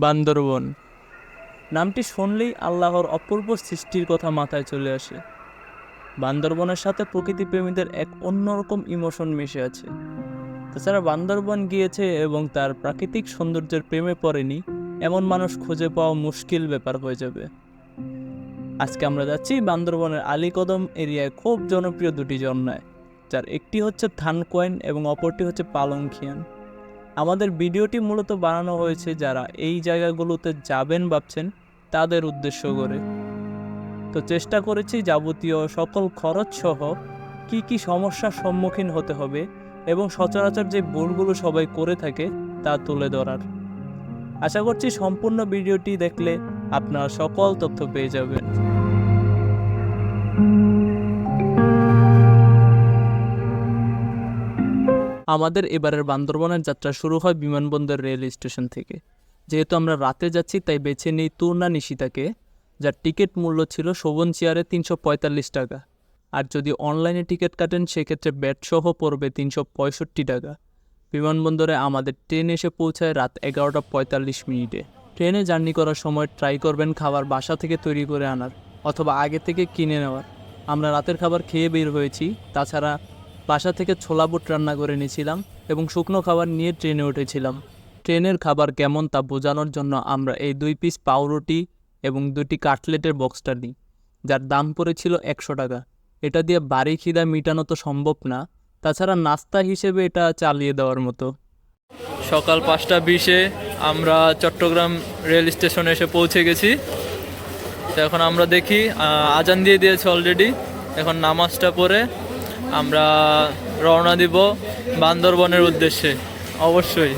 বান্দরবন নামটি শুনলেই আল্লাহর অপূর্ব সৃষ্টির কথা মাথায় চলে আসে। বান্দরবনের সাথে প্রকৃতিপ্রেমীদের এক অন্যরকম ইমোশন মিশে আছে। তাছাড়া বান্দরবন গিয়েছে এবং তার প্রাকৃতিক সৌন্দর্যের প্রেমে পড়েনি এমন মানুষ খুঁজে পাওয়া মুশকিল ব্যাপার হয়ে যাবে। আজকে আমরা যাচ্ছি বান্দরবনের আলীকদম এরিয়ায় খুব জনপ্রিয় দুটি ঝর্ণায়, যার একটি হচ্ছে থানকোয়েন এবং অপরটি হচ্ছে পালংখিয়ান। আমাদের ভিডিওটি মূলত বানানো হয়েছে যারা এই জায়গাগুলোতে যাবেন ভাবছেন তাদের উদ্দেশ্য করে। তো চেষ্টা করেছি যাবতীয় সকল খরচ সহ কি কি সমস্যার সম্মুখীন হতে হবে এবং সচরাচর যে ভুলগুলো সবাই করে থাকে তা তুলে ধরার। আশা করছি সম্পূর্ণ ভিডিওটি দেখলে আপনারা সকল তথ্য পেয়ে যাবেন। আমাদের এবারের বান্দরবনের যাত্রা শুরু হয় বিমানবন্দর রেল স্টেশন থেকে। যেহেতু আমরা রাতে যাচ্ছি তাই বেছে নিই তুর্না নিশিতাকে, যার টিকিট মূল্য ছিল শোভন চেয়ারে 345 টাকা। আর যদি অনলাইনে টিকিট কাটেন সেক্ষেত্রে ব্যাট সহ পড়বে 365 টাকা। বিমানবন্দরে আমাদের ট্রেন এসে পৌঁছায় রাত 11:45। ট্রেনে জার্নি করার সময় ট্রাই করবেন খাবার বাসা থেকে তৈরি করে আনার অথবা আগে থেকে কিনে নেওয়ার। আমরা রাতের খাবার খেয়ে বের হয়েছি, তাছাড়া বাসা থেকে ছোলা বুট রান্না করে নিয়েছিলাম এবং শুকনো খাবার নিয়ে ট্রেনে উঠেছিলাম। ট্রেনের খাবার কেমন তা বোঝানোর জন্য আমরা এই 2 পিস পাউরুটি এবং 2টি কাটলেটের বক্সটা নিই, যার দাম পড়েছিল 100 টাকা। এটা দিয়ে বাড়ি খিদা মেটানো তো সম্ভব না, তাছাড়া নাস্তা হিসেবে এটা চালিয়ে দেওয়ার মতো। সকাল 5:20 আমরা চট্টগ্রাম রেল স্টেশনে এসে পৌঁছে গেছি। তো এখন আমরা দেখি আজান দিয়ে দিয়েছে অলরেডি। এখন নামাজটা পড়ে আমরা রওনা দিব বান্দরবনের উদ্দেশ্যে। অবশ্যই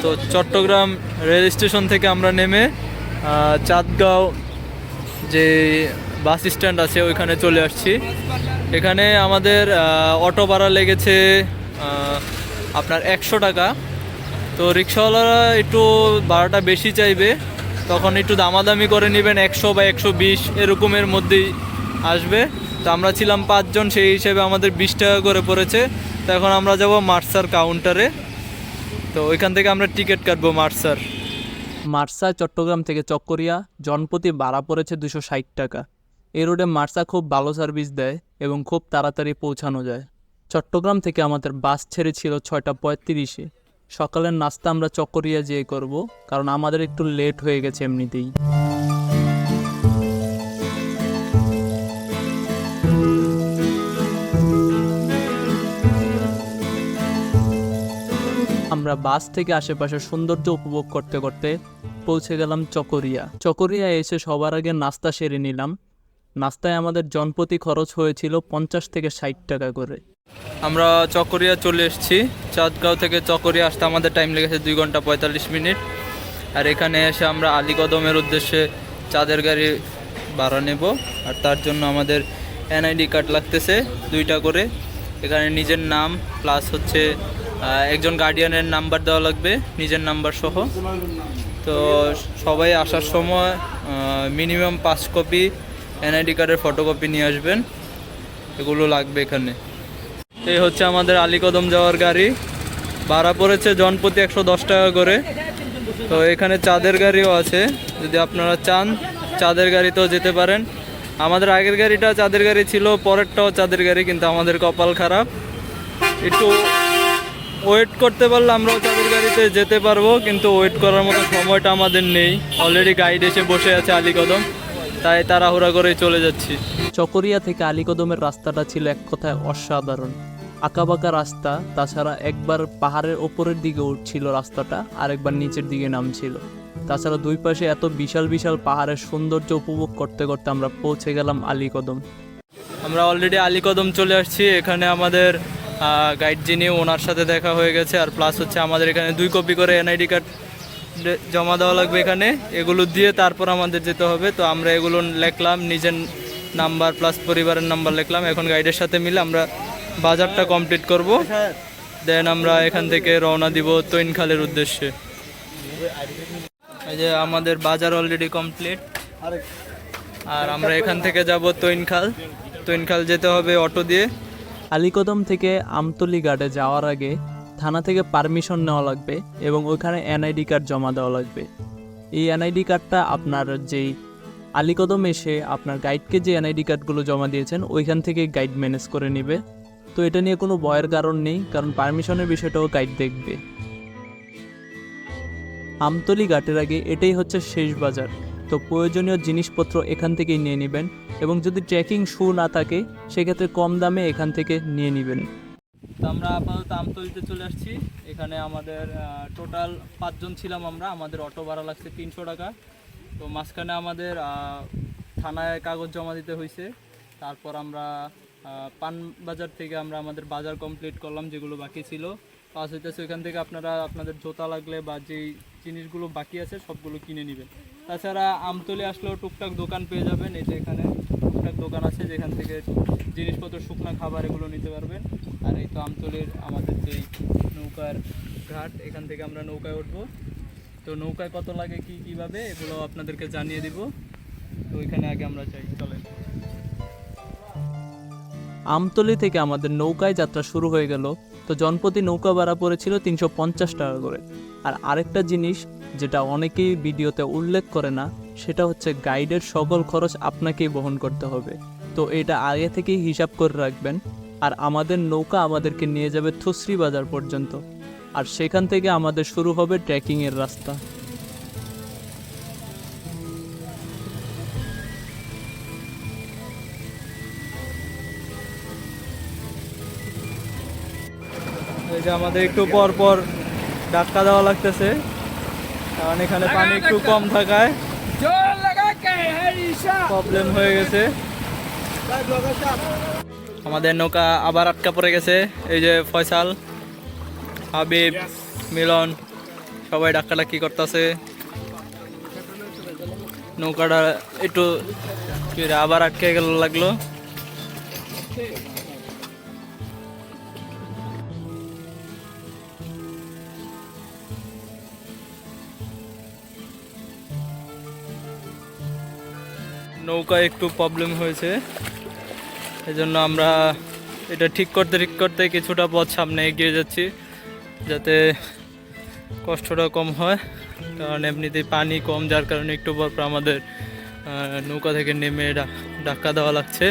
তো চট্টগ্রাম রেল স্টেশন থেকে আমরা নেমে চাঁদগাঁও যে বাস স্ট্যান্ড আছে ওইখানে চলে আসছি। এখানে আমাদের অটো ভাড়া লেগেছে আপনার 100 টাকা। তো রিক্সাওয়ালারা একটু ভাড়াটা বেশি চাইবে, তখন একটু দামাদামি করে নেবেন, 100 বা 120 এরকমের মধ্যেই আসবে। তো আমরা ছিলাম 5 জন, সেই হিসেবে আমাদের 20 টাকা করে পড়েছে। তো এখন আমরা যাব মার্সার কাউন্টারে। তো ওইখান থেকে আমরা টিকিট কাটবো মার্সা চট্টগ্রাম থেকে চকরিয়া জনপ্রতি ভাড়া পড়েছে 260 টাকা। এই রোডে মার্সা খুব ভালো সার্ভিস দেয় এবং খুব তাড়াতাড়ি পৌঁছানো যায়। চট্টগ্রাম থেকে আমাদের বাস ছেড়েছিল 6:35। সকালের নাস্তা আমরা চকরিয়া যেয়ে করব, কারণ আমাদের একটু লেট হয়ে গেছে এমনিতেই। আমরা বাস থেকে আশেপাশের সৌন্দর্য উপভোগ করতে করতে পৌঁছে গেলাম চকরিয়া এসে সবার আগে নাস্তা সেরে নিলাম। নাস্তায় আমাদের জনপ্রতি খরচ হয়েছিল 50 থেকে 60 টাকা করে। আমরা চকরিয়া চলে এসেছি। চাঁদগাঁও থেকে চকরিয়া আসতে আমাদের টাইম লেগেছে 2 ঘন্টা 45 মিনিট। আর এখানে এসে আমরা আলীকদমের উদ্দেশ্যে চাঁদের গাড়ি ভাড়া নেব। আর তার জন্য আমাদের এনআইডি কার্ড লাগতেছে 2টা করে। এখানে নিজের নাম প্লাস হচ্ছে একজন গার্ডিয়ানের নাম্বার দেওয়া লাগবে, নিজের নাম্বার সহ। তো সবাই আসার সময় মিনিমাম 5 কপি এনআইডি কার্ডের ফটোকপি নিয়ে আসবেন, এগুলো লাগবে এখানে। এই হচ্ছে আমাদের আলীকদম যাওয়ার গাড়ি, ভাড়া পড়েছে জনপ্রতি 110 টাকা করে। তো এখানে চাঁদের গাড়িও আছে, যদি আপনারা চান চাঁদের গাড়িতেও যেতে পারেন। আমাদের আগের গাড়িটা চাঁদের গাড়ি ছিল, পরেরটাও চাঁদের গাড়ি, কিন্তু আমাদের কপাল খারাপ। একটু ওয়েট করতে পারলে আমরাও চাঁদের গাড়িতে যেতে পারবো, কিন্তু ওয়েট করার মতো সময়টা আমাদের নেই। অলরেডি গাইড এসে বসে আছে আলীকদম, তাই তাড়াহুড়া করে চলে যাচ্ছি। চকরিয়া থেকে আলীকদমের রাস্তাটা ছিল এক কথায় অসাধারণ। আঁকাবাঁকা রাস্তা, তাছাড়া একবার পাহাড়ের ওপরের দিকে উঠছিল রাস্তাটা, আর একবার নিচের দিকে নামছিল। তাছাড়া দুই পাশে এত বিশাল বিশাল পাহাড়ের সৌন্দর্য উপভোগ করতে করতে আমরা পৌঁছে গেলাম আলীকদম। আমরা অলরেডি আলীকদম চলে আসছি। এখানে আমাদের গাইড যিনি, ওনার সাথে দেখা হয়ে গেছে। আর প্লাস হচ্ছে আমাদের এখানে 2 কপি করে এনআইডি কার্ড জমা দেওয়া লাগবে এখানে, এগুলো দিয়ে তারপর আমাদের যেতে হবে। তো আমরা এগুলো লিখলাম, নিজের নাম্বার প্লাস পরিবারের নাম্বার লিখলাম। এখন গাইডের সাথে মিলে আমরা বাজারটা কমপ্লিট করব, দেন আমরা এখান থেকে রওনা দিব তৈনখালের উদ্দেশ্যে। এই যে আমাদের বাজার অলরেডি কমপ্লিট, আর আমরা এখান থেকে যাব তৈনখাল যেতে হবে অটো দিয়ে। আলীকদম থেকে আমতলী ঘাটে যাওয়ার আগে থানা থেকে পারমিশন নেওয়া লাগবে এবং ওইখানে এনআইডি কার্ড জমা দেওয়া লাগবে। এই এনআইডি কার্ডটা আপনার যেই আলীকদম এসে আপনার গাইডকে যে এনআইডি কার্ডগুলো জমা দিয়েছেন ওইখান থেকে গাইড ম্যানেজ করে নেবে। তো এটা নিয়ে কোনো ভয়ের কারণ নেই, কারণ পারমিশনের বিষয়টাও গাইড দেখবে। আমতলী ঘাটের আগে এটাই হচ্ছে শেষ বাজার, তো প্রয়োজনীয় জিনিসপত্র এখান থেকেই নিয়ে নেবেন এবং যদি ট্রেকিং শু না থাকে সেক্ষেত্রে কম দামে এখান থেকে নিয়ে নেবেন। তো আমরা আপাতত আমতলীতে চলে আসছি। এখানে আমাদের টোটাল 5 জন ছিলাম আমরা, আমাদের অটো ভাড়া লাগছে 300 টাকা। তো মাঝখানে আমাদের থানায় কাগজ জমা দিতে হয়েছে। তারপর আমরা পানবাজার থেকে আমরা আমাদের বাজার কমপ্লিট করলাম, যেগুলো বাকি ছিল। পাস হইতেছে ওইখান থেকে আপনারা আপনাদের জুতা লাগলে বা যেই জিনিসগুলো বাকি আছে সবগুলো কিনে নেবেন। তাছাড়া আমতলী আসলেও টুকটাক দোকান পেয়ে যাবেন। এই যে এখানে টুকটাক দোকান আছে যেখান থেকে জিনিসপত্র, শুকনো খাবার এগুলো নিতে পারবেন। আর এই তো আমতলীর আমাদের যেই নৌকার ঘাট, এখান থেকে আমরা নৌকায় উঠবো। তো নৌকায় কত লাগে কীভাবে এগুলো আপনাদেরকে জানিয়ে দিব। তো ওইখানে আগে আমরা যাই, চলেন। আমতলী থেকে আমাদের নৌকায় যাত্রা শুরু হয়ে গেল। তো জনপ্রতি নৌকা ভাড়া পড়েছিল 350 টাকা করে। আর আরেকটা জিনিস যেটা অনেকেই ভিডিওতে উল্লেখ করে না, সেটা হচ্ছে গাইডের সকল খরচ আপনাকেই বহন করতে হবে। তো এটা আগে থেকেই হিসাব করে রাখবেন। আর আমাদের নৌকা আমাদেরকে নিয়ে যাবে থুসরি বাজার পর্যন্ত, আর সেখান থেকে আমাদের শুরু হবে ট্রেকিংয়ের রাস্তা। এই যে আমাদের একটু পর পর ধাক্কা দেওয়া লাগতেছে, কারণ এখানে পানি একটু কম থাকায় প্রবলেম হয়ে গেছে। আমাদের নৌকা আবার আটকা পড়ে গেছে। এই যে ফয়সাল, হাবিব, মিলন সবাই ডাক্কাডাক্কি করতেছে। নৌকাটা একটু আবার আটকে গেল লাগলো। নৌকা একটু প্রবলেম হয়েছে, এজন্য আমরা এটা ঠিক করতে কিছুটা পথ সামনে এগিয়ে যাচ্ছি, যাতে কষ্টটা কম হয়। কারণ এমনিতেই পানি কম, যার কারণে একটু পর আমাদের নৌকা থেকে নেমে ধাক্কা দেওয়া লাগছে।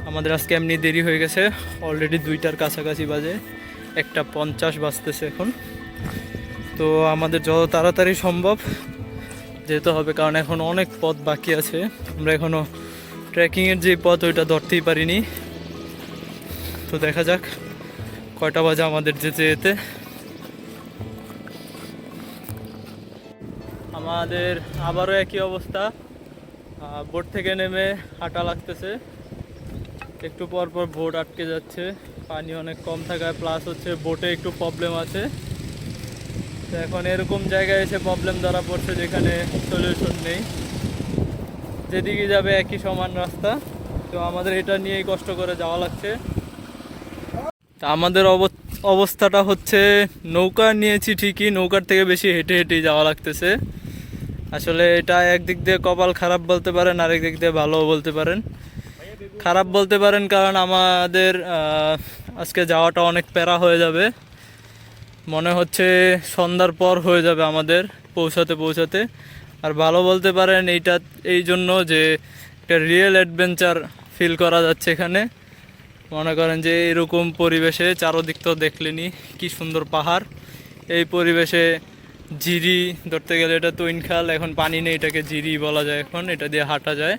আমাদের আজকে এমনি দেরি হয়ে গেছে, অলরেডি 2টার কাছাকাছি বাজে, 1:50 বাজতেছে এখন। তো আমাদের যত তাড়াতাড়ি সম্ভব যেতে হবে, কারণ এখন অনেক পথ বাকি আছে। আমরা এখনও ট্রেকিংয়ের যে পথ ওইটা ধরতেই পারিনি। তো দেখা যাক কয়টা বাজে আমাদের যেতে। আমাদের আবারও একই অবস্থা, বোট থেকে নেমে হাঁটা লাগতেছে। একটু পর পর বোট আটকে যাচ্ছে, পানি অনেক কম থাকায়, প্লাস হচ্ছে বোটে একটু প্রবলেম আছে। তো এখন এরকম জায়গায় এসে প্রবলেম ধরা পড়ছে যেখানে সলিউশন নেই, যেদিকে যাবে একই সমান রাস্তা। তো আমাদের এটা নিয়েই কষ্ট করে যাওয়া লাগছে। আমাদের অবস্থাটা হচ্ছে নৌকা নিয়েছি ঠিকই, নৌকার থেকে বেশি হেঁটে হেঁটেই যাওয়া লাগতেছে। আসলে এটা একদিক দিয়ে কপাল খারাপ বলতে পারেন, আরেক দিক দিয়ে ভালোও বলতে পারেন। খারাপ বলতে পারেন কারণ আমাদের আজকে যাওয়াটা অনেক প্যারা হয়ে যাবে, মনে হচ্ছে সন্ধ্যার পর হয়ে যাবে আমাদের পৌঁছাতে। আর ভালো বলতে পারেন এইটা এই জন্য যে একটা রিয়েল অ্যাডভেঞ্চার ফিল করা যাচ্ছে এখানে। মনে করেন যে এরকম পরিবেশে, চারোদিক তো দেখলেনি কি সুন্দর পাহাড়, এই পরিবেশে জিরি ধরতে গেলে এটা তৈনখাল, এখন পানি নেই, এটাকে জিরি বলা যায়। এখন এটা দিয়ে হাঁটা যায়,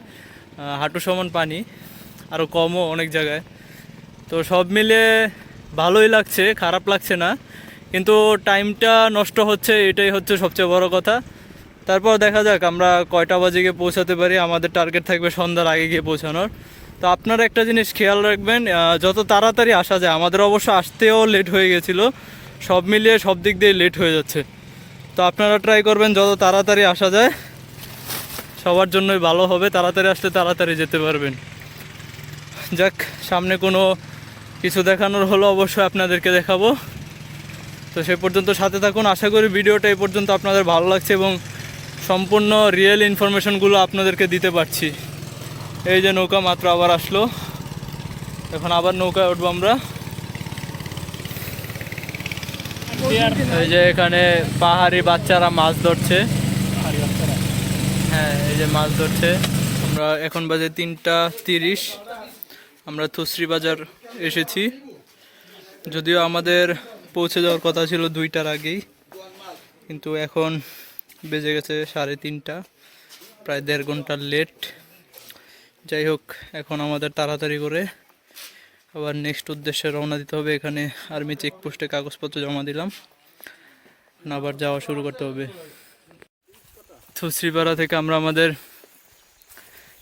হাঁটু সমান পানি, আরও কমও অনেক জায়গায়। তো সব মিলে ভালোই লাগছে, খারাপ লাগছে না, কিন্তু টাইমটা নষ্ট হচ্ছে, এটাই হচ্ছে সবচেয়ে বড় কথা। তারপর দেখা যাক আমরা কয়টা বাজে গিয়ে পৌঁছাতে পারি। আমাদের টার্গেট থাকবে সন্ধ্যার আগে গিয়ে পৌঁছানোর। তো আপনারা একটা জিনিস খেয়াল রাখবেন, যত তাড়াতাড়ি আসা যায়, আমাদের অবশ্য আসতেও লেট হয়ে গেছিলো, সব মিলিয়ে সব দিক দিয়ে লেট হয়ে যাচ্ছে। তো আপনারা ট্রাই করবেন যত তাড়াতাড়ি আসা যায়, সবার জন্যই ভালো হবে। তাড়াতাড়ি আসলে তাড়াতাড়ি যেতে পারবেন। যাক, সামনে কোনো কিছু দেখানোর হলো অবশ্যই আপনাদেরকে দেখাবো। তো সে পর্যন্ত সাথে থাকুন। আশা করি ভিডিওটা এই পর্যন্ত আপনাদের ভালো লাগছে এবং সম্পূর্ণ রিয়েল ইনফরমেশনগুলো আপনাদেরকে দিতে পারছি। এই যে নৌকা মাত্র আবার আসলো, এখন আবার নৌকায় উঠবো আমরা। এই যে এখানে পাহাড়ি বাচ্চারা মাছ ধরছে। হ্যাঁ, এই যে মাছ ধরছে। আমরা এখন বাজে 3:30। আমরা থুসরি বাজার এসেছি, যদিও আমাদের পৌঁছে যাওয়ার কথা ছিল 2টার আগেই, কিন্তু এখন বেজে গেছে 3:30, প্রায় 1.5 ঘন্টা লেট। যাই হোক, এখন আমাদের তাড়াতাড়ি করে আবার নেক্সট উদ্দেশ্যে রওনা দিতে হবে। এখানে আর্মি চেকপোস্টে কাগজপত্র জমা দিলাম, আবার যাওয়া শুরু করতে হবে। থুসরিপাড়া থেকে আমরা আমাদের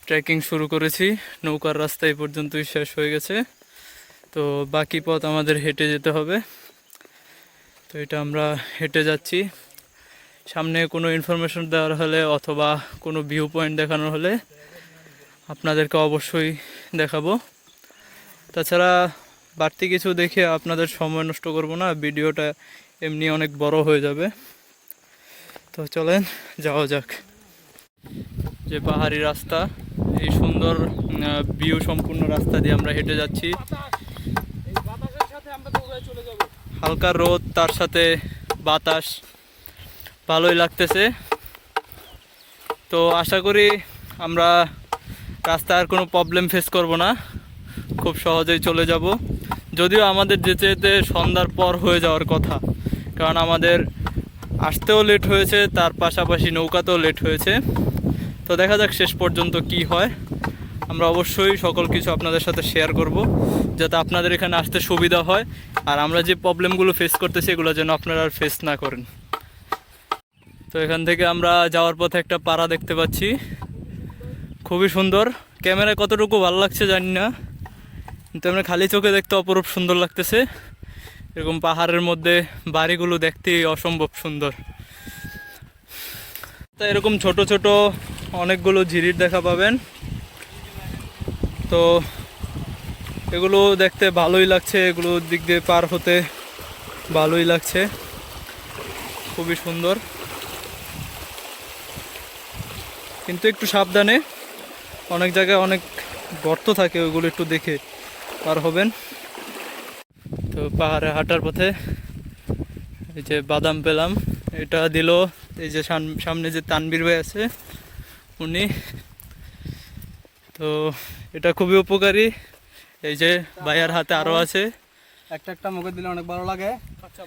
ট্রেকিং শুরু করেছি। নৌকার রাস্তা এই পর্যন্তই শেষ হয়ে গেছে, তো বাকি পথ আমাদের হেঁটে যেতে হবে। তো এটা আমরা হেঁটে যাচ্ছি। সামনে কোনো ইনফরমেশন দেওয়ার হলে অথবা কোনো ভিউ পয়েন্ট দেখানোর হলে আপনাদেরকে অবশ্যই দেখাবো। তাছাড়া বাড়তি কিছু দেখে আপনাদের সময় নষ্ট করব না, ভিডিওটা এমনি অনেক বড় হয়ে যাবে। তো চলেন যাওয়া যাক। যে পাহাড়ি রাস্তা, এই সুন্দর ভিউ সম্পূর্ণ রাস্তা দিয়ে আমরা হেঁটে যাচ্ছি। হালকা রোদ, তার সাথে বাতাস, ভালোই লাগতেছে। তো আশা করি আমরা রাস্তার কোনো প্রবলেম ফেস করব না, খুব সহজেই চলে যাব। যদিও আমাদের যেতে যেতে সন্ধ্যার পর হয়ে যাওয়ার কথা, কারণ আমাদের আসতেও লেট হয়েছে, তার পাশাপাশি নৌকাতেও লেট হয়েছে। তো দেখা যাক শেষ পর্যন্ত কি হয়। আমরা অবশ্যই সকল কিছু আপনাদের সাথে শেয়ার করব, যাতে আপনাদের এখানে আসতে সুবিধা হয়, আর আমরা যে প্রবলেমগুলো ফেস করতেছি এগুলো যেন আপনারা আর ফেস না করেন। তো এখান থেকে আমরা যাওয়ার পথে একটা পাড়া দেখতে পাচ্ছি, খুবই সুন্দর। ক্যামেরায় কতটুকু ভালো লাগছে জানি না, কিন্তু আমরা খালি চোখে দেখতে অপরূপ সুন্দর লাগতেছে। এরকম পাহাড়ের মধ্যে বাড়িগুলো দেখতে অসম্ভব সুন্দর। তা এরকম ছোট ছোট অনেকগুলো ঝিরির দেখা পাবেন। তো এগুলো দেখতে ভালোই লাগছে, এগুলো দিক দিয়ে পার হতে ভালোই লাগছে, খুবই সুন্দর। কিন্তু একটু সাবধানে, অনেক জায়গায় অনেক গর্ত থাকে, ওইগুলো একটু দেখে পার হবেন। তো পাহাড়ে হাঁটার পথে এই যে বাদাম পেলাম, এটা দিল এই যে সামনে যে তানবীর ভাই আছে উনি। তো এটা খুবই উপকারী। এই যে ভাইয়ার হাতে আরও আছে, একটা একটা মুখে দিলে অনেক ভালো লাগে।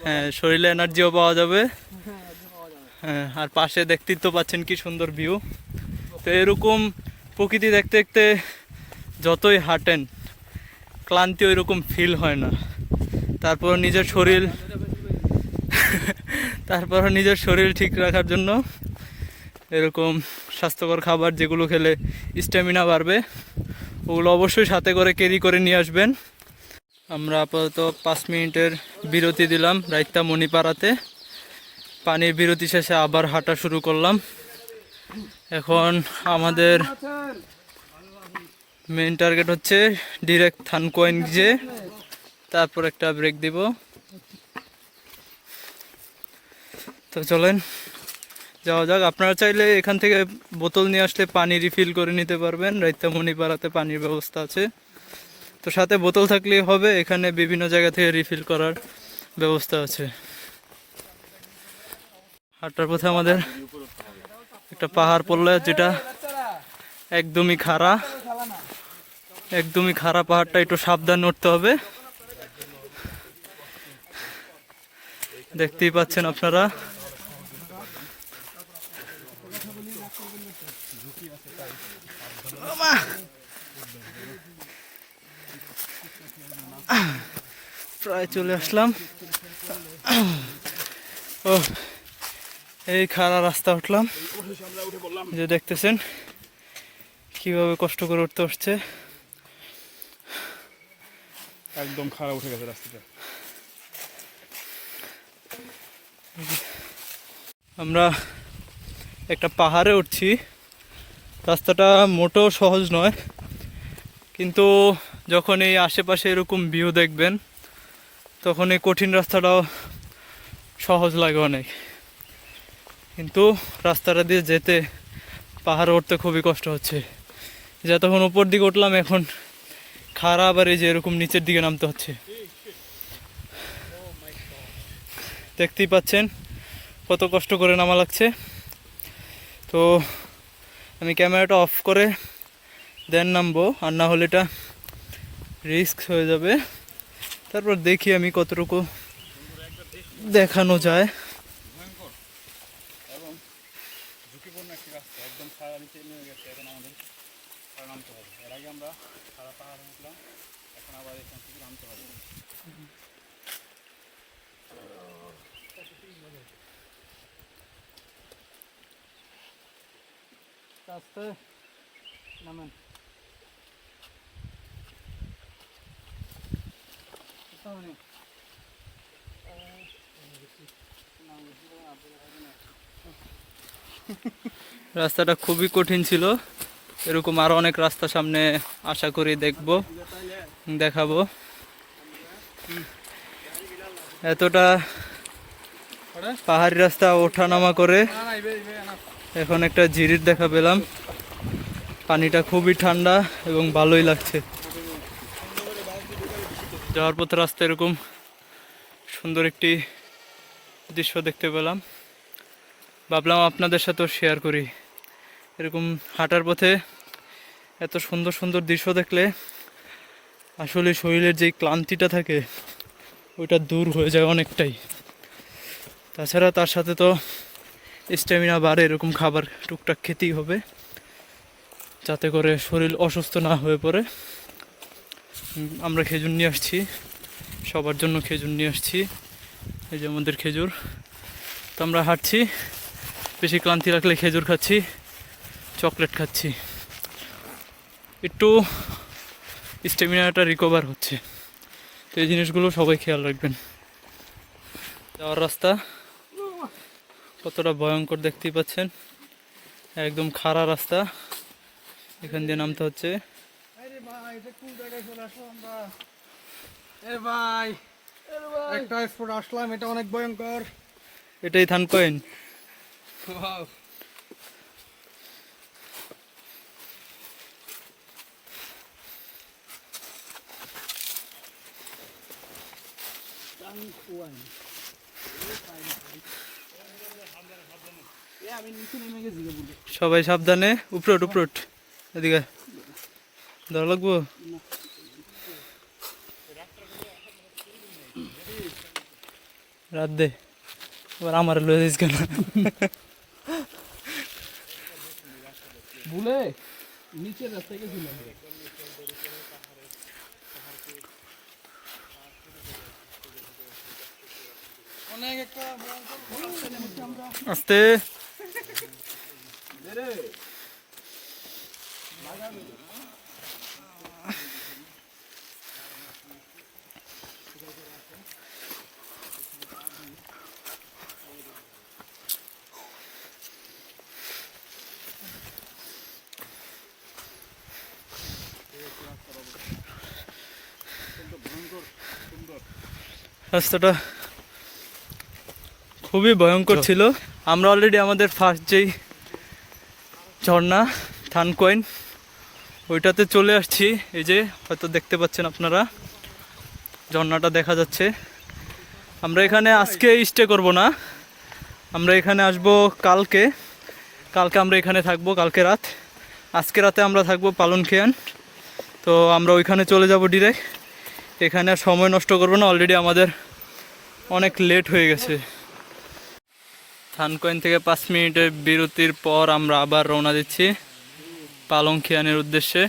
হ্যাঁ, শরীরে এনার্জিও পাওয়া যাবে। হ্যাঁ, আর পাশে দেখতেই তো পাচ্ছেন কি সুন্দর ভিউ। তো এরকম প্রকৃতি দেখতে দেখতে যতই হাঁটেন ক্লান্তি ওইরকম ফিল হয় না। তারপর নিজের শরীর ঠিক রাখার জন্য এরকম স্বাস্থ্যকর খাবার যেগুলো খেলে স্ট্যামিনা বাড়বে, ওগুলো অবশ্যই সাথে করে ক্যারি করে নিয়ে আসবেন। আমরা আপাতত 5 মিনিটের বিরতি দিলাম রাইতা মণিপাড়াতে। পানির বিরতি শেষে আবার হাঁটা শুরু করলাম। এখন আমাদের মেইন টার্গেট হচ্ছে ডিরেক্ট থানকোয়েন গিয়ে তারপর একটা ব্রেক দিব। তো চলেন যাওয়া যাক। আপনারা চাইলে এখান থেকে বোতল নিয়ে আসলে পানি রিফিল করে নিতে পারবেন, রাইতা মণিপাড়াতে পানির ব্যবস্থা আছে। তো সাথে বোতল থাকলেই হবে, এখানে বিভিন্ন জায়গা থেকে রিফিল করার ব্যবস্থা আছে। হাঁটার পথে আমাদের একটা পাহাড় পড়লো, যেটা একদমই খাড়া পাহাড়টা, একটু সাবধান উঠতে হবে। দেখতেই পাচ্ছেন আপনারা। প্রায় চলে আসলাম। ও, এই খাড়া রাস্তা উঠলাম, যে দেখতেছেন কিভাবে কষ্ট করে উঠতে হচ্ছে। একদম খারাপ উঠে গেছে রাস্তাটা। আমরা একটা পাহাড়ে উঠছি, রাস্তাটা মোটেও সহজ নয়, কিন্তু যখন এই আশেপাশে এরকম ভিউ দেখবেন তখন এই কঠিন রাস্তাটাও সহজ লাগে অনেক। কিন্তু রাস্তাটা দিয়ে যেতে পাহাড়ে উঠতে খুবই কষ্ট হচ্ছে। যতক্ষণ উপর দিকে উঠলাম এখন খাড়া, আবার এই যে এরকম নিচের দিকে নামতে হচ্ছে। দেখতেই পাচ্ছেন কত কষ্ট করে নামা লাগছে। তো আমি ক্যামেরাটা অফ করে দেন নামবো, আর না হলে এটা রিস্ক হয়ে যাবে। তারপর দেখি আমি কতটুকু দেখানো যায়। এবং ঝুঁকিপূর্ণ একটি রাস্তা, একদম খাড়া নিচে নেমে গেছে। এখন আমাদের খাড়া নামতে হবে। এর আগে আমরা খাড়া পাহাড়ে উঠলাম, এখন আবার এখান থেকে নামতে হবে। আস্তে নামেন। রাস্তাটা খুবই কঠিন ছিল। এরকম আরো অনেক রাস্তা সামনে আশা করি দেখাবো। এতটা পাহাড়ি রাস্তা ওঠানামা করে এখন একটা ঝিরির দেখা পেলাম। পানিটা খুবই ঠান্ডা এবং ভালোই লাগছে। যাওয়ার পথে রাস্তা এরকম সুন্দর একটি দৃশ্য দেখতে পেলাম, ভাবলাম আপনাদের সাথেও শেয়ার করি। এরকম হাঁটার পথে এত সুন্দর সুন্দর দৃশ্য দেখলে আসলে শরীরের যেই ক্লান্তিটা থাকে ওইটা দূর হয়ে যায় অনেকটাই। তাছাড়া তার সাথে তো স্ট্যামিনা বাড়ে, এরকম খাবার টুকটাক খেতেই হবে যাতে করে শরীর অসুস্থ না হয়ে পড়ে। আমরা খেজুর নিয়ে আসছি, সবার জন্য খেজুর নিয়ে আসছি। এই যে আমাদের খেজুর। তো আমরা হাঁটছি, বেশি ক্লান্তি লাগলে খেজুর খাচ্ছি, চকলেট খাচ্ছি, একটু স্ট্যামিনাটা রিকভার হচ্ছে। তো এই জিনিসগুলো সবাই খেয়াল রাখবেন। যাওয়ার রাস্তা কতটা ভয়ঙ্কর দেখতেই পাচ্ছেন, একদম খাড়া রাস্তা, এখান দিয়ে নামতে হচ্ছে। একটা স্পট আসলাম, এটা অনেক ভয়ঙ্কর। এটাই থানকয়েন। সবাই সাবধানে, উপরোট উপরোট, এদিকে ধরা লাগবো। রাত দে, এবার আমার লয়ে যাইস কেন? ভুলে নিচের রাস্তায় গেছিলাম। অনেক একটা আস্তে রাস্তাটা খুবই ভয়ঙ্কর ছিল। আমরা অলরেডি আমাদের ফার্স্ট যেই ঝর্ণা থানকয়েন ওইটাতে চলে আসছি। এই যে হয়তো দেখতে পাচ্ছেন আপনারা, ঝর্ণাটা দেখা যাচ্ছে। আমরা এখানে আজকে স্টে করব না, আমরা এখানে আসব কালকে। আমরা এখানে থাকবো কালকে রাত। আজকে রাতে আমরা থাকবো পালনখেয়ান। তো আমরা ওইখানে চলে যাব ডিরেক্ট, এখানে আর সময় নষ্ট করবো না, অলরেডি আমাদের অনেক লেট হয়ে গেছে। থানকয়েন থেকে 5 মিনিটের বিরতির পর আমরা আবার রওনা দিচ্ছি পালংখিয়ানের উদ্দেশ্যে।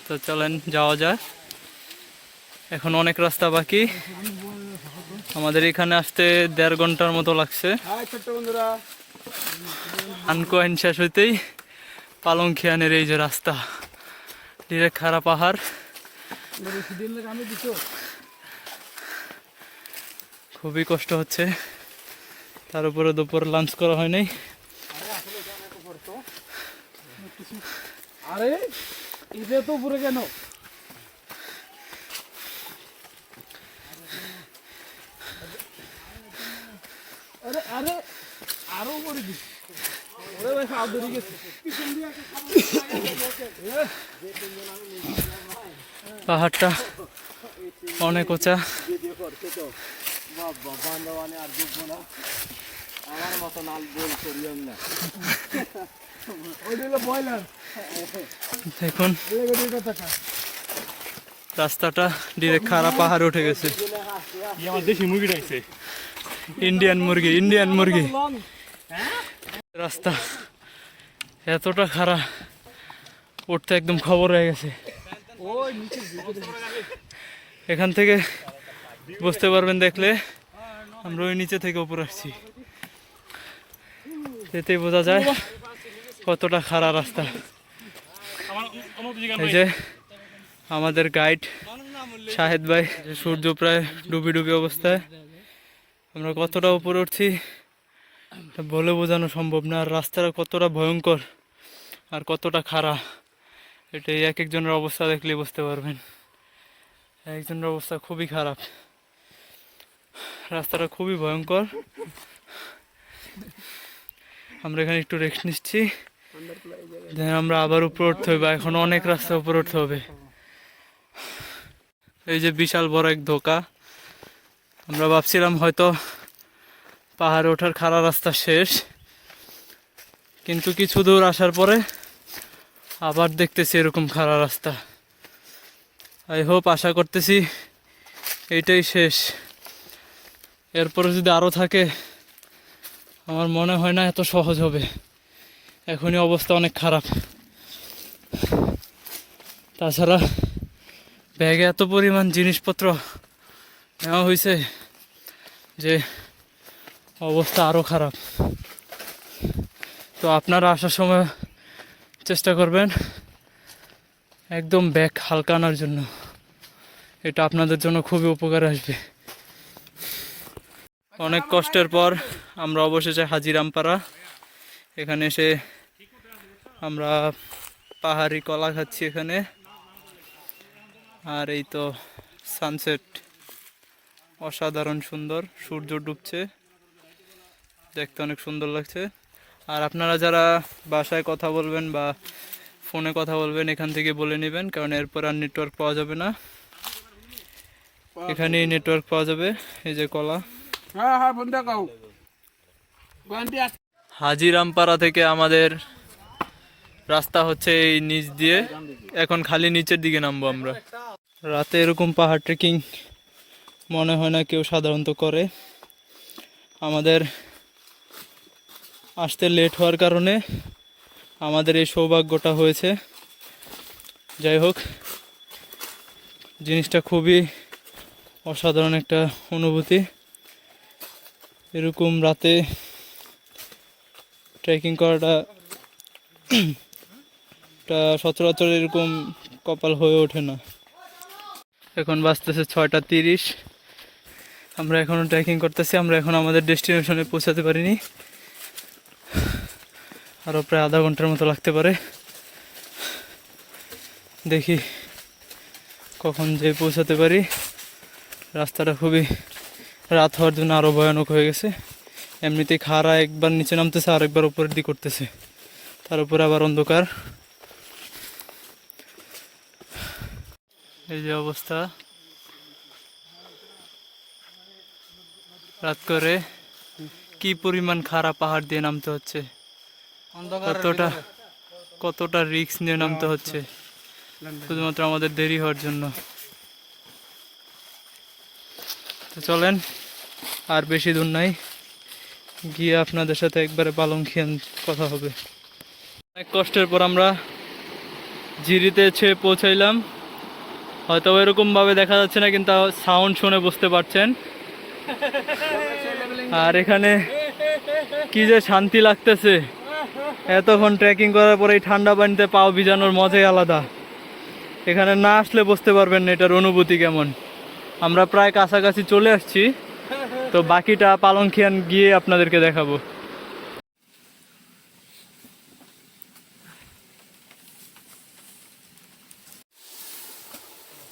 তো চলেন যাওয়া যায়। এখন অনেক রাস্তা বাকি, আমাদের এখানে আসতে 1.5 ঘন্টার মতো লাগছে। থানকয়েন শেষ হইতেই পালংখিয়ানের এই যে রাস্তা, ডিরেক্ট খাড়া পাহাড়। খুবই কষ্ট হচ্ছে, তার উপরে দুপুর লাঞ্চ করা হয় নাই। আরে এটা তো উপরে কেন? আরে আরে আরো উপরে দিস। ওরে ভাই সাপ ধরে গেছে। পাহাড়টা অনেক উঁচা। দেখুন রাস্তাটা ডিরেক্ট খাড়া পাহাড়ে উঠে গেছে। আমার দেশি মুরগিটা আছে। ইন্ডিয়ান মুরগি, ইন্ডিয়ান মুরগি। রাস্তা এতটা খারাপ, উঠতে একদম খবর হয়ে গেছে। এখান থেকে বুঝতে পারবেন দেখলে আমরা ওই নিচে থেকে উপর আসছি, এতেই বোঝা যায় কতটা খারাপ রাস্তা। এই যে আমাদের গাইড শাহেদ ভাই, সূর্য প্রায় ডুবি ডুবি অবস্থায়, আমরা কতটা উপরে উঠছি তা বলে বোঝানো সম্ভব না। আর রাস্তাটা কতটা ভয়ঙ্কর আর কতটা খারাপ, এটা এক একজনের অবস্থা দেখলে বুঝতে পারবেন। একজনের অবস্থা খুবই খারাপ, রাস্তাটা খুবই ভয়ঙ্কর। আমরা এখানে একটু রেস্ট নিচ্ছি, আমরা আবার উপরে উঠতে হবে। এখন অনেক রাস্তা উপরে উঠতে হবে। এই যে বিশাল বড় এক ধোকা, আমরা ভাবছিলাম হয়তো পাহাড়ে ওঠার খাড়া রাস্তা শেষ, কিন্তু কিছু দূর আসার পরে আবার দেখতেছি এরকম খাড়া রাস্তা। আই হোপ, আশা করতেছি এইটাই শেষ। এরপরে যদি আরও থাকে আমার মনে হয় না এত সহজ হবে। এখনই অবস্থা অনেক খারাপ। তাছাড়া ব্যাগে এত পরিমাণ জিনিসপত্র নেওয়া হয়েছে যে অবস্থা আরও খারাপ। তো আপনারা আসার সময় চেষ্টা করবেন একদম ব্যাগ হালকা আনার জন্য, এটা আপনাদের জন্য খুবই উপকার আসবে। অনেক কষ্টের পর আমরা অবশেষে হাজিরামপাড়া, এখানে এসে আমরা পাহাড়ি কলা খাচ্ছি এখানে। আর এই তো সানসেট, অসাধারণ সুন্দর, সূর্য ডুবছে, দেখতে অনেক সুন্দর লাগছে। আর আপনারা যারা বাসায় কথা বলবেন বা ফোনে কথা বলবেন এখান থেকে বলে নেবেন, কারণ এরপর আর নেটওয়ার্ক পাওয়া যাবে না, এখানেই নেটওয়ার্ক পাওয়া যাবে। এই যে কলা। হাজিরামপাড়া থেকে আমাদের রাস্তা হচ্ছে এই নিচ দিয়ে, এখন খালি নিচের দিকে নামবো আমরা। রাতে এরকম পাহাড় ট্রেকিং মনে হয় না কেউ সাধারণত করে। আমাদের আসতে লেট হওয়ার কারণে আমাদের এই সৌভাগ্যটা হয়েছে। যাই হোক, জিনিসটা খুবই অসাধারণ একটা অনুভূতি। এরকম রাতে ট্রেকিং করাটা সচরাচর এরকম কপাল হয়ে ওঠে না। এখন বাজতেছে 6:30, আমরা এখনও ট্রেকিং করতেছি। আমরা এখন আমাদের ডেস্টিনেশনে পৌঁছাতে পারিনি, আরও প্রায় আধা ঘন্টার মতো লাগতে পারে। দেখি কখন যে পৌঁছাতে পারি। রাস্তাটা খুবই রাত হওয়ার জন্য আরও ভয়ানক হয়ে গেছে। এমনিতেই খাড়া, একবার নিচে নামতেছে আর একবার উপরের দিক করতেছে, তার উপরে আবার অন্ধকার। এই যে অবস্থা, রাত করে কি পরিমাণ খাড়া পাহাড় দিয়ে নামতে হচ্ছে, কতটা রিস্ক নিয়ে নামতে হচ্ছে শুধুমাত্র আমাদের দেরি হওয়ার জন্য। তো চলেন, আর বেশি দূর নাই, গিয়ে আপনাদের সাথে একবারে পালংখিয়ান কথা হবে। অনেক কষ্টের পর আমরা জিরিতে পৌঁছাইলাম। হয়তো এরকমভাবে দেখা যাচ্ছে না, কিন্তু সাউন্ড শুনে বুঝতে পারছেন। আর এখানে কি যে শান্তি লাগতেছে, এতক্ষণ ট্রেকিং করার পরে এই ঠান্ডা পানিতে পাও ভিজানোর মজাই আলাদা। এখানে না আসলে বুঝতে পারবেন না এটার অনুভূতি কেমন। আমরা প্রায় কাছাকাছি চলে আসছি, তো বাকিটা পালংখিয়ান গিয়ে আপনাদেরকে দেখাবো।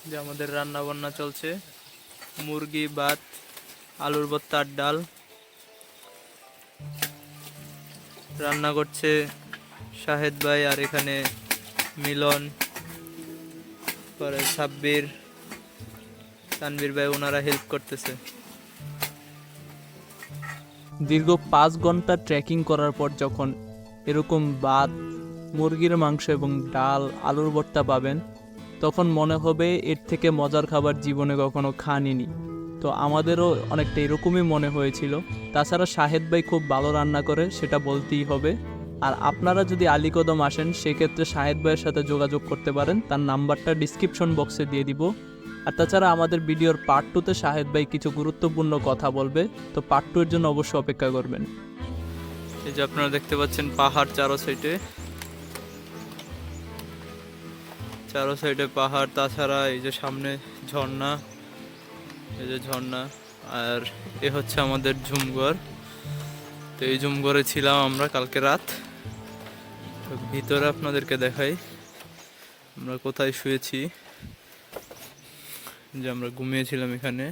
যে আমাদের রান্না বান্না চলছে, মুরগি, ভাত, আলুর ভর্তা আর ডাল রান্না করছে শাহেদ ভাই, আর এখানে মিলন, পরে সাব্বির, তানভীর ভাই ওনারা হেল্প করতেছে। দীর্ঘ 5 ঘন্টা ট্রেকিং করার পর যখন এরকম ভাত, মুরগির মাংস এবং ডাল, আলুর ভর্তা পাবেন, তখন মনে হবে এর থেকে মজার খাবার জীবনে কখনো খানিনি। তো আমাদেরও অনেকটা এরকমই মনে হয়েছিল। তাছাড়া শাহেদ ভাই খুব ভালো রান্না করে, সেটা বলতেই হবে। আর আপনারা যদি আলীকদম আসেন, সেক্ষেত্রে শাহেদ ভাইয়ের সাথে যোগাযোগ করতে পারেন, তার নাম্বারটা ডিসক্রিপশন বক্সে দিয়ে দিব। আর তাছাড়া আমাদের ভিডিওর পার্ট 2তে শাহেদ ভাই কিছু গুরুত্বপূর্ণ কথা বলবে, তো পার্ট 2 এর জন্য অবশ্যই অপেক্ষা করবেন। এই যে আপনারা দেখতে পাচ্ছেন পাহাড় চারো সাইডে পাহাড়, তাছাড়া এই যে সামনে ঝর্ণা, এই যে ঝর্ণা। আর এ হচ্ছে আমাদের ঝুমঘর। তো এই ঝুমঘরে ছিলাম আমরা কালকে রাত। তো ভিতরে আপনাদেরকে দেখাই আমরা কোথায় শুয়েছি। যে আমরা ঘুমিয়েছিলাম এখানে,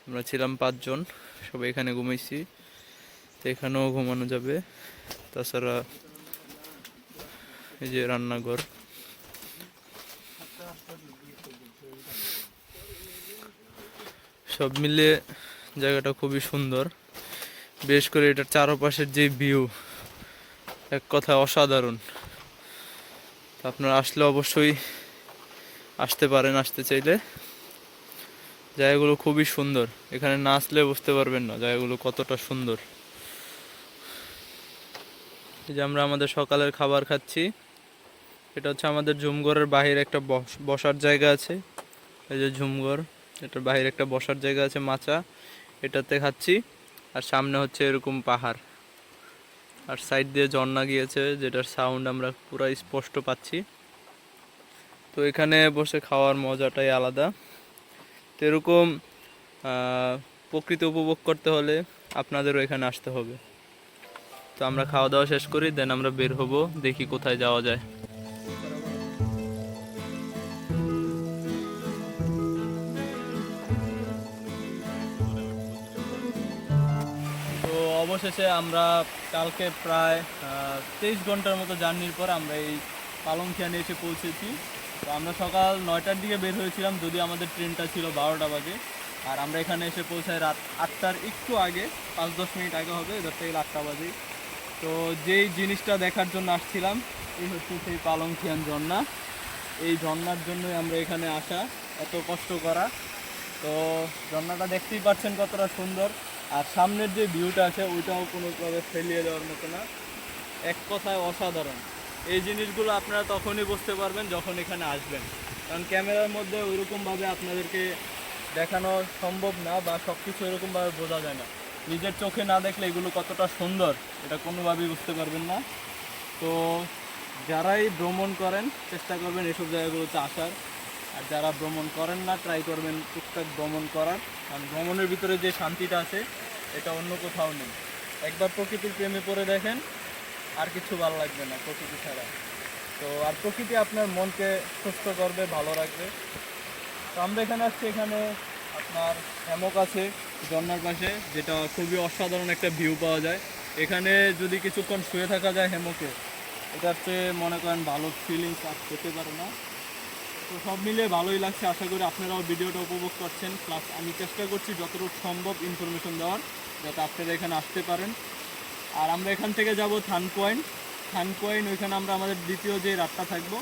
আমরা ছিলাম 5 জন, সবাই এখানে ঘুমাইছি। তো এখানেও ঘুমানো যাবে। তাছাড়া এই যে রান্নাঘর, সব মিলিয়ে জায়গাটা খুবই সুন্দর। বিশেষ করে এটার চারপাশের যে ভিউ, এক কথায় অসাধারণ। তো আপনারা আসলে অবশ্যই আসতে পারেন, আসতে চাইলে। জায়গাগুলো খুবই সুন্দর, এখানে না আসলে বুঝতে পারবেন না জায়গাগুলো কতটা সুন্দর। এই যে আমরা আমাদের সকালের খাবার খাচ্ছি। এটা হচ্ছে আমাদের ঝুমঘরের বাহিরে একটা বসার জায়গা আছে। এই যে ঝুমঘর, এটার বাহিরে একটা বসার জায়গা আছে, মাচা, এটাতে খাচ্ছি। আর সামনে হচ্ছে এরকম পাহাড়, আর সাইড দিয়ে ঝর্ণা গিয়েছে, যেটার সাউন্ড আমরা পুরো স্পষ্ট পাচ্ছি। তো এখানে বসে খাওয়ার মজাটাই আলাদা। তো এরকম প্রকৃতি উপভোগ করতে হলে আপনাদেরও এখানে আসতে হবে। তো আমরা খাওয়া দাওয়া শেষ করি, দেন আমরা বের হব, দেখি কোথায় যাওয়া যায়। তো অবশেষে আমরা কালকে প্রায় 23 ঘন্টার মতো জার্নির পর আমরা এই পালংখিয়ানে এসে পৌঁছেছি। তো আমরা সকাল 9টার দিকে বের হয়েছিলাম, যদি আমাদের ট্রেনটা ছিল 12টা বাজে। আর আমরা এখানে এসে পৌঁছাই রাত 8টার একটু আগে, 5-10 মিনিট আগে হবে, ধরতে গেলে 8টা বাজে। তো যেই জিনিসটা দেখার জন্য আসছিলাম, এই হচ্ছে সেই পালংখিয়ান ঝর্ণা। এই ঝর্ণার জন্যই আমরা এখানে আসা, এত কষ্ট করা। তো ঝর্ণাটা দেখতেই পাচ্ছেন কতটা সুন্দর। আর সামনের যে ভিউটা আছে ওইটাও কোনোভাবে ফেলিয়ে দেওয়ার মতো না, এক কথায় অসাধারণ। এই জিনিসগুলো আপনারা তখনই বুঝতে পারবেন যখন এখানে আসবেন, কারণ ক্যামেরার মধ্যে ওইরকমভাবে আপনাদেরকে দেখানো সম্ভব না, বা সব কিছু এরকমভাবে বোঝা যায় না। নিজের চোখে না দেখলে এগুলো কতটা সুন্দর এটা কোনোভাবেই বুঝতে পারবেন না। তো যারাই ভ্রমণ করেন চেষ্টা করবেন এসব জায়গাগুলোতে আসার, আর যারা ভ্রমণ করেন না ট্রাই করবেন টুকটাক ভ্রমণ করার, কারণ ভ্রমণের ভিতরে যে শান্তিটা আছে এটা অন্য কোথাও নেই। একবার প্রকৃতির প্রেমে পড়ে দেখেন, আর কিছু ভালো লাগবে না প্রকৃতি ছাড়া। তো আর প্রকৃতি আপনার মনকে সুস্থ করবে, ভালো রাখবে। তো আমরা এখানে আসছি, এখানে আপনার হ্যামক আছে ঝর্নার পাশে, যেটা খুবই অসাধারণ একটা ভিউ পাওয়া যায়। এখানে যদি কিছুক্ষণ শুয়ে থাকা যায় হ্যামকে, এটার চেয়ে মনে করেন ভালো ফিলিংস আর পেতে পারে না। তো সব মিলিয়ে ভালোই লাগছে, আশা করি আপনারাও ভিডিওটা উপভোগ করছেন। প্লাস আমি চেষ্টা করছি যতটুকু সম্ভব ইনফরমেশন দেওয়ার, যাতে আপনারা এখানে আসতে পারেন। আর আমরা এখান থেকে যাব থান পয়েন্ট। ওইখানে আমরা আমাদের দ্বিতীয় যে রাতটা থাকবো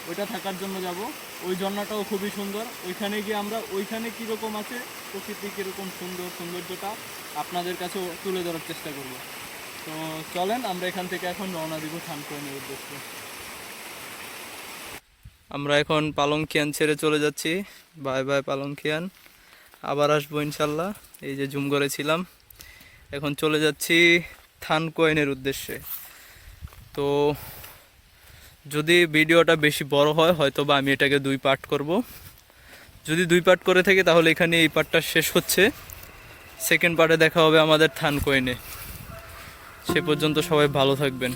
ওইটা থাকার জন্য যাব। ওই ঝর্ণাটাও খুবই সুন্দর, ওইখানে গিয়ে আমরা ওইখানে কীরকম আছে প্রকৃতি, কীরকম সৌন্দর্যটা আপনাদের কাছে তুলে ধরার চেষ্টা করব। তো চলেন আমরা এখান থেকে এখন রওনা দিব থান পয়েন্টের উদ্দেশ্যে। আমরা এখন পালংখিয়ান ছেড়ে চলে যাচ্ছি। বাই বাই পালংখিয়ান, আবার আসবো ইনশাল্লাহ। এই যে ঝুমঘরে ছিলাম, এখন চলে যাচ্ছি থান কোয়েনের উদ্দেশ্যে। তো যদি ভিডিওটা বেশি বড় হয় হয়তো বা আমি এটাকে 2 পার্ট করব। যদি 2 পার্ট করে থাকি তাহলে এখানে এই পার্টটা শেষ হচ্ছে, সেকেন্ড পার্টে দেখা হবে আমাদের থান কোয়েনে। সে পর্যন্ত সবাই ভালো থাকবেন।